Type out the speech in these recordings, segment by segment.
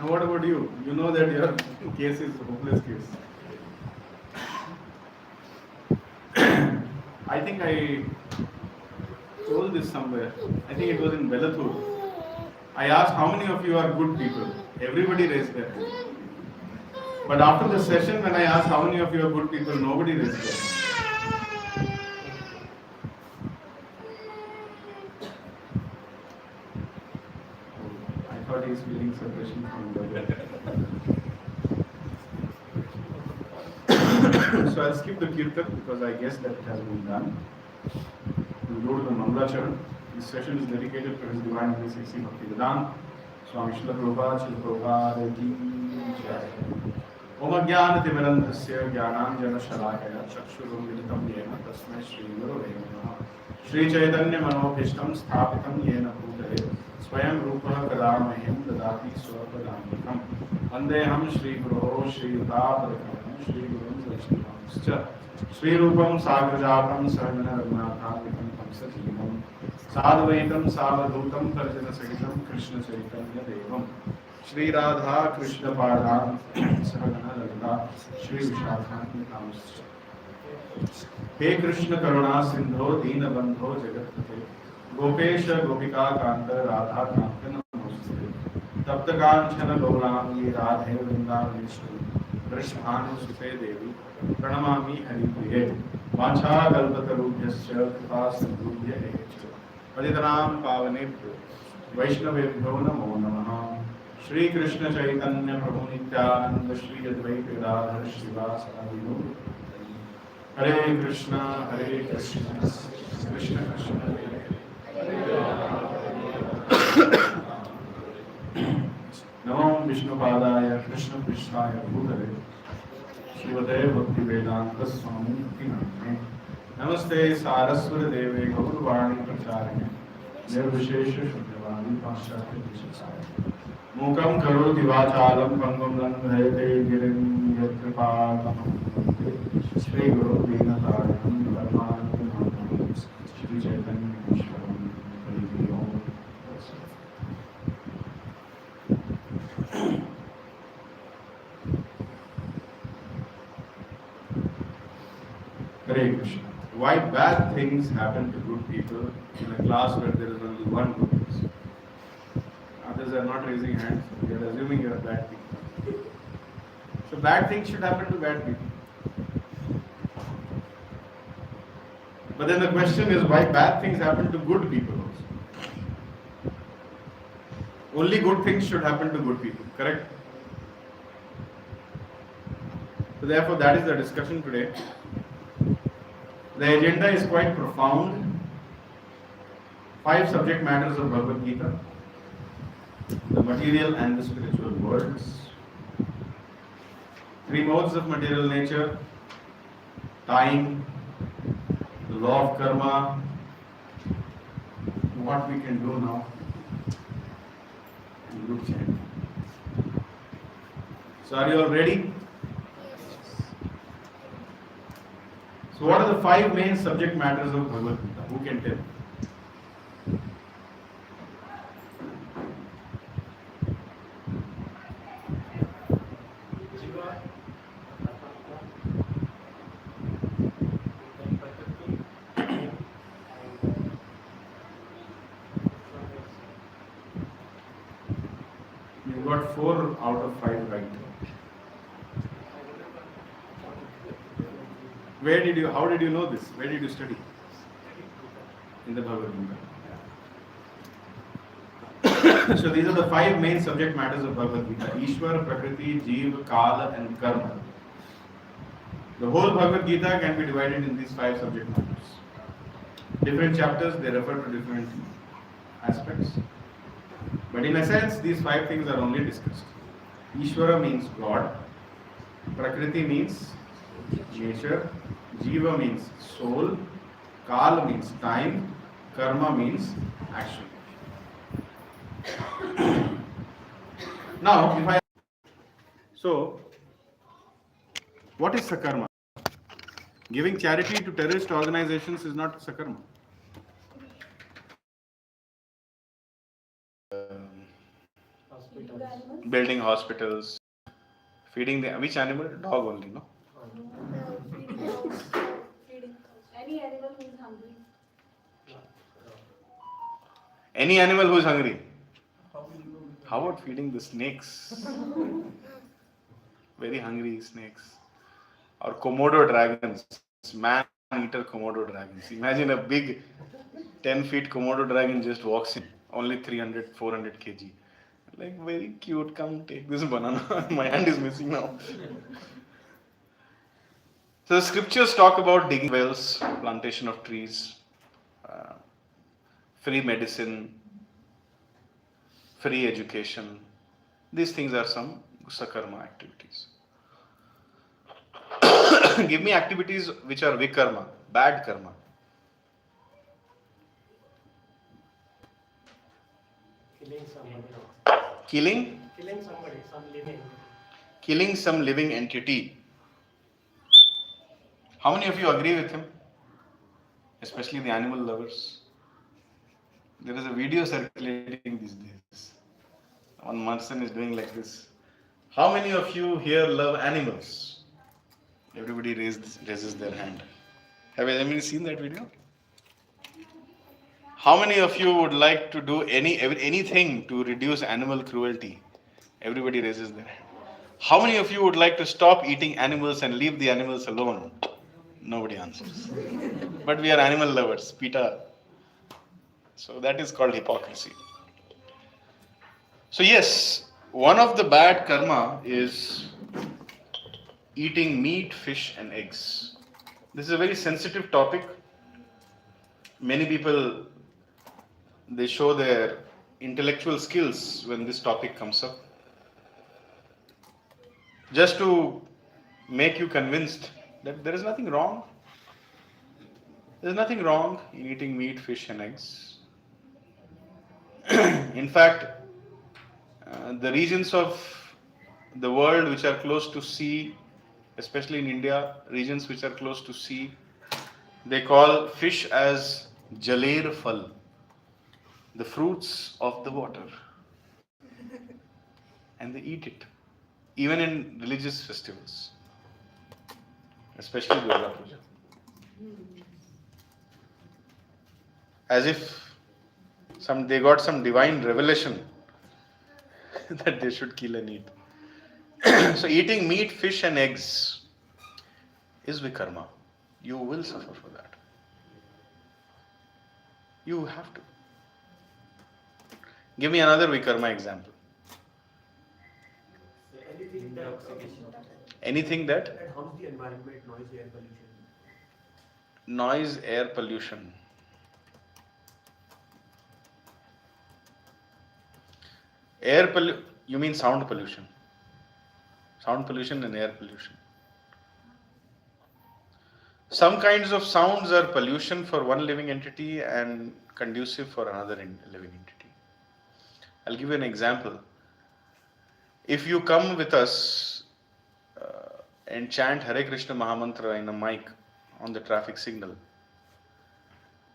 what about you? You know that your case is a hopeless case. I think I told this somewhere. I think it was in Belathur. I asked how many of you are good people. Everybody raised their hand. But after the session, when I asked how many of you are good people, nobody raised their hand. I thought he's feeling separation from the So I'll skip the kirtan because I guess that it has been done. We'll go to the Mangalacharan. This session is dedicated to His Divine Grace A.C. Bhaktivedanta Swami Srila Prabhupada ki jai. Om Ajnanatimirandhasya Jnananjanashalakaya Chakshurumilitam Yena Tasmai Shri Gurave Namaha. Shri Chaitanya Manobhishtam Sthapitam Yena Bhutale Swayam Rupa Kadamahim Dadati Swapadamikam Vandeham Shri Guru Shri Yudhaparakam Shri Gurum Vaishnavamscha Shri Rupam Sagrajatam Sarvana Raghunatham Sajivam Sadvaitam Savadhutam Parjana Sahitam Krishna Chaitanya Devam Shri Radha Krishna Padam Sarvana Raghunath Shri Vishakhan Namaste. He Krishna Karuna Sindho Dina Bandho Jagatpate Gopesha Gopika Kanta Radha Kanta Namaste Tapta Kanchana Gauram Ye Radhe Vrindavanishtu Vrishbhanu Sute Devi Pranamami Haripriye Vancha Kalpatarubhyasya Kripa Sindhubhya Echa Paditanam Pavanebhyo Vaishnavebhyo Namo Namaha Shri Krishna Chaitanya Prabhu Nityananda Shri Advaita Gadadhar Srivasadi Hare Krishna Krishna Krishna Namo Vishnupadaya Krishna Krishnaya Bhutale Shivade Bhaktivedanta Swami Tinamne Namaste Saraswati Deve Gaurvani Pracharine Nirvishesha Shuddhavani Paschatya Vishasaya Mukam Karoti Vachalam Pangam Langayate Girim Yatripatam Shri Guru Dinathayam Dharmanam Shri Chaitanya Ishwaram Hari Om. Hare Krishna. Why bad things happen to good people in a class where there is only one good person? Others are not raising hands. They are assuming you are bad people. So bad things should happen to bad people. But then the question is why bad things happen to good people also? Only good things should happen to good people, correct? So therefore that is the discussion today. The agenda is quite profound. 5 subject matters of Bhagavad Gita. The material and the spiritual worlds. 3 modes of material nature. Time. The law of karma. What we can do now. And good change. So are you all ready? So what are the 5 main subject matters of Bhagavad Gita? Who can tell? You got 4 out of 5 right. How did you know this? Where did you study? In the Bhagavad Gita. So these are the 5 main subject matters of Bhagavad Gita. Ishwar, Prakriti, Jeev, Kala and Karma. The whole Bhagavad Gita can be divided in these 5 subject matters. Different chapters, they refer to different aspects. But in a sense, these 5 things are only discussed. Ishvara means God. Prakriti means nature. Jiva means soul. Kala means time. Karma means action. Now, so, what is sakarma? Giving charity to terrorist organizations is not sakarma. building hospitals, feeding the which animal? Dog only, no? Feeding cows. Feeding cows. Any animal who is hungry. Any animal who is hungry. How about feeding the snakes? Very hungry snakes. Or Komodo dragons, man-eater Komodo dragons. Imagine a big 10 feet Komodo dragon just walks in, only 300, 400 kg. Like, very cute, come take this banana. My hand is missing now. So the scriptures talk about digging wells, plantation of trees, uh, free medicine, free education. These things are some sakarma activities. Give me activities which are vikarma, bad karma. Killing somebody. Killing? Killing somebody, some living. Killing some living entity. How many of you agree with him? Especially the animal lovers. There is a video circulating these days. One person is doing like this. How many of you here love animals? Everybody raises their hand. Have you ever seen that video? How many of you would like to do anything to reduce animal cruelty? Everybody raises their hand. How many of you would like to stop eating animals and leave the animals alone? Nobody answers. But we are animal lovers, PETA. So that is called hypocrisy. So yes, one of the bad karma is eating meat, fish and eggs. This is a very sensitive topic. Many people, they show their intellectual skills when this topic comes up. Just to make you convinced that there is nothing wrong. There is nothing wrong in eating meat, fish and eggs. In fact, the regions of the world which are close to sea, especially in India, regions which are close to sea, they call fish as Jaler Phal, the fruits of the water. And they eat it, even in religious festivals, especially Durga Puja. As if they got some divine revelation that they should kill and eat. So eating meat, fish and eggs is vikarma. You will suffer for that. You have to. Give me another vikarma example. Anything that harms the environment, noise, air pollution. Noise, air pollution. You mean sound pollution? Sound pollution and air pollution. Some kinds of sounds are pollution for one living entity and conducive for another living entity. I'll give you an example. If you come with us and chant Hare Krishna Mahamantra in a mic on the traffic signal,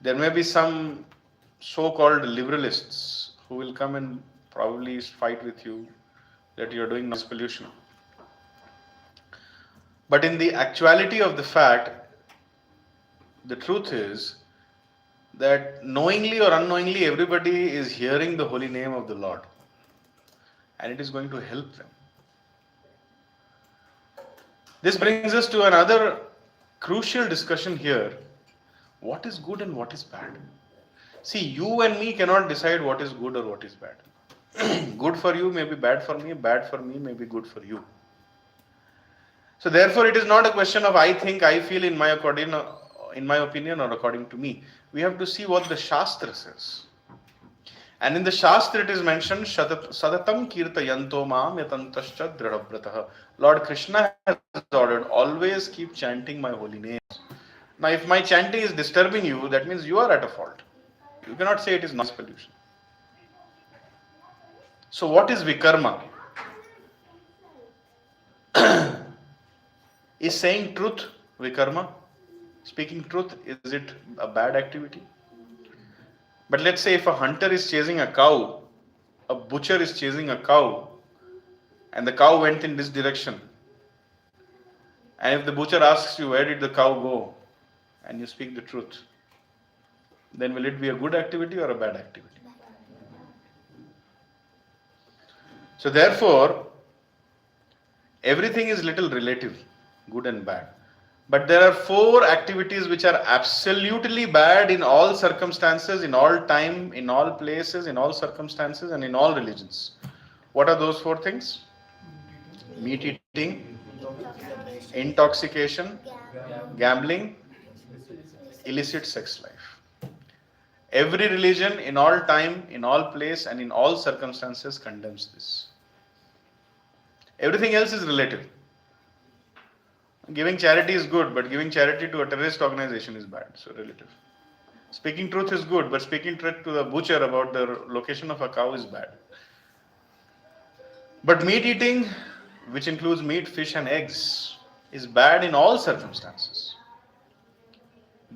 there may be some so-called liberalists who will come and probably fight with you that you are doing noise pollution. But in the actuality of the fact, the truth is that knowingly or unknowingly everybody is hearing the holy name of the Lord, and it is going to help them. This brings us to another crucial discussion here. What is good and what is bad? See, you and me cannot decide what is good or what is bad. Good for you may be bad for me, bad for me may be good for you. So therefore it is not a question of I think, I feel in my opinion or according to me. We have to see what the Shastra says. And in the Shastra it is mentioned, Sadatam kirtayanto maam yatantascha dridhabratah. Lord Krishna has ordered, always keep chanting my holy names. Now if my chanting is disturbing you, that means you are at a fault. You cannot say it is noise pollution. So what is vikarma? Is saying truth vikarma? Speaking truth, is it a bad activity? But let's say if a hunter is chasing a cow, a butcher is chasing a cow, and the cow went in this direction, and if the butcher asks you, where did the cow go, and you speak the truth, then will it be a good activity or a bad activity? So therefore, everything is little relative, good and bad. But there are 4 activities which are absolutely bad in all circumstances, in all time, in all places, in all circumstances, and in all religions. What are those 4 things? Meat eating, intoxication, gambling, illicit sex life. Every religion, in all time, in all place, and in all circumstances condemns this. Everything else is relative. Giving charity is good, but giving charity to a terrorist organization is bad, so relative. Speaking truth is good, but speaking truth to the butcher about the location of a cow is bad. But meat eating, which includes meat, fish and eggs, is bad in all circumstances.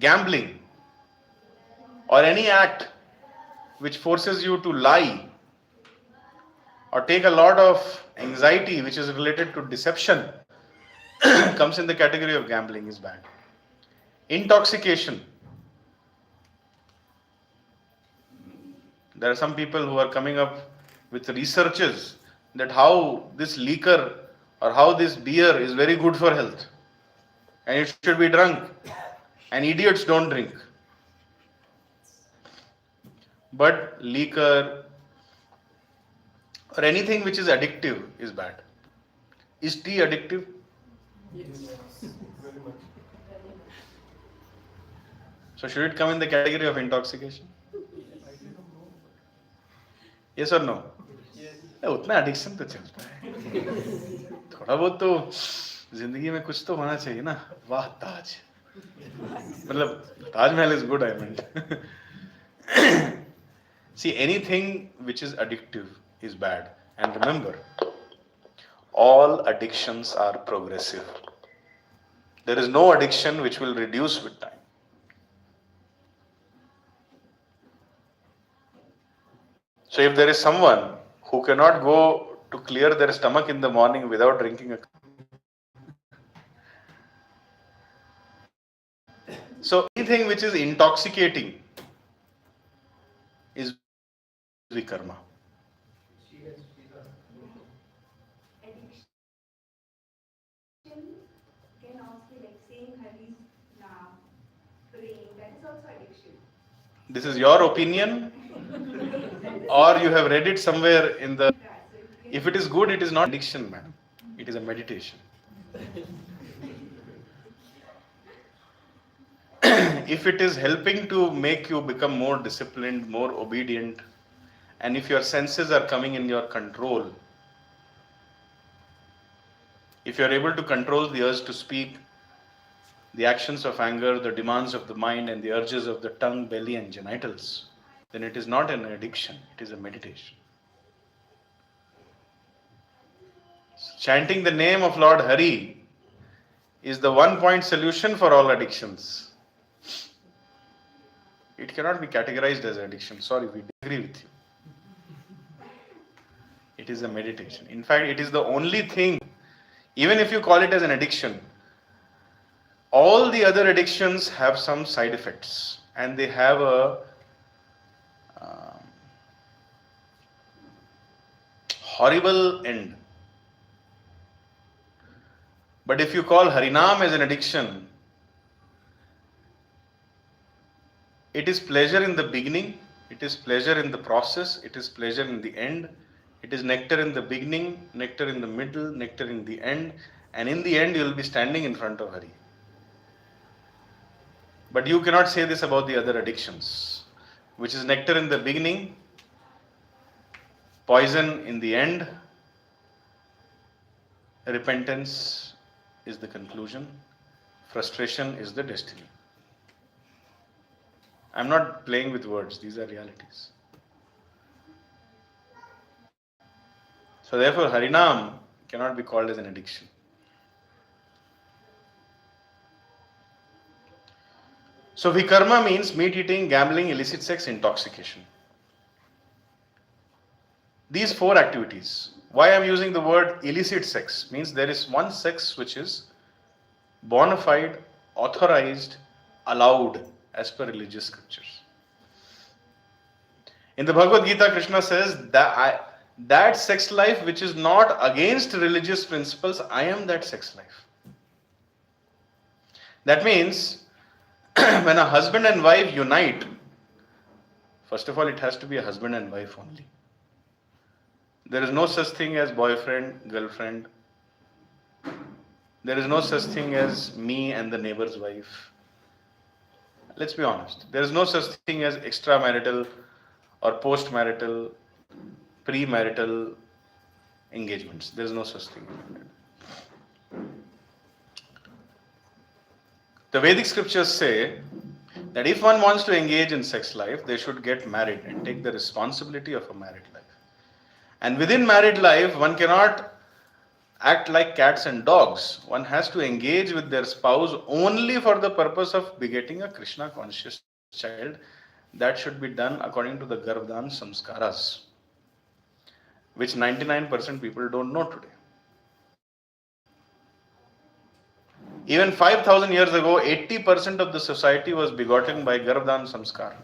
Gambling or any act which forces you to lie or take a lot of anxiety which is related to deception comes in the category of gambling, is bad. Intoxication. There are some people who are coming up with researches that how this liquor or how this beer is very good for health and it should be drunk, and idiots don't drink. But liquor or anything which is addictive is bad. Is tea addictive? Yes. Very much. So should it come in the category of intoxication? Yes or no? उतना addiction तो चलता है, थोड़ा बहुत तो जिंदगी में कुछ तो होना चाहिए ना. वाह ताज, मतलब Taj Mahal is good, I meant. See, anything which is addictive is bad. And remember, all addictions are progressive. There is no addiction which will reduce with time. So if there is someone who cannot go to clear their stomach in the morning without drinking a so anything which is intoxicating is vikarma. Addiction can also be like saying Hari's Naam, praying, that is also addiction. This is your opinion, or you have read it somewhere in the. If it is good, it is not addiction, man. It is a meditation. If it is helping to make you become more disciplined, more obedient, and if your senses are coming in your control, if you are able to control the urge to speak, the actions of anger, the demands of the mind, and the urges of the tongue, belly, and genitals, then it is not an addiction, it is a meditation. Chanting the name of Lord Hari is the one-point solution for all addictions. It cannot be categorized as addiction. Sorry, we disagree with you. It is a meditation. In fact, it is the only thing, even if you call it as an addiction, all the other addictions have some side effects and they have a horrible end. But if you call Harinam as an addiction, it is pleasure in the beginning, it is pleasure in the process, it is pleasure in the end, it is nectar in the beginning, nectar in the middle, nectar in the end, and in the end you will be standing in front of Hari. But you cannot say this about the other addictions, which is nectar in the beginning, poison in the end, repentance is the conclusion, frustration is the destiny. I am not playing with words, these are realities. So therefore Harinam cannot be called as an addiction. So vikarma means meat eating, gambling, illicit sex, intoxication. These 4 activities, Why I'm using the word illicit sex? Means there is one sex which is bona fide, authorized, allowed as per religious scriptures. In the Bhagavad Gita, Krishna says that sex life which is not against religious principles, I am that sex life. That means when a husband and wife unite, first of all, it has to be a husband and wife only. There is no such thing as boyfriend, girlfriend. There is no such thing as me and the neighbor's wife. Let's be honest. There is no such thing as extramarital or post-marital, premarital engagements. There is no such thing. The Vedic scriptures say that if one wants to engage in sex life, they should get married and take the responsibility of a married life. And within married life, one cannot act like cats and dogs. One has to engage with their spouse only for the purpose of begetting a Krishna conscious child. That should be done according to the Garbhadan Samskaras, which 99% people don't know today. Even 5,000 years ago, 80% of the society was begotten by Garbhadan Samskar.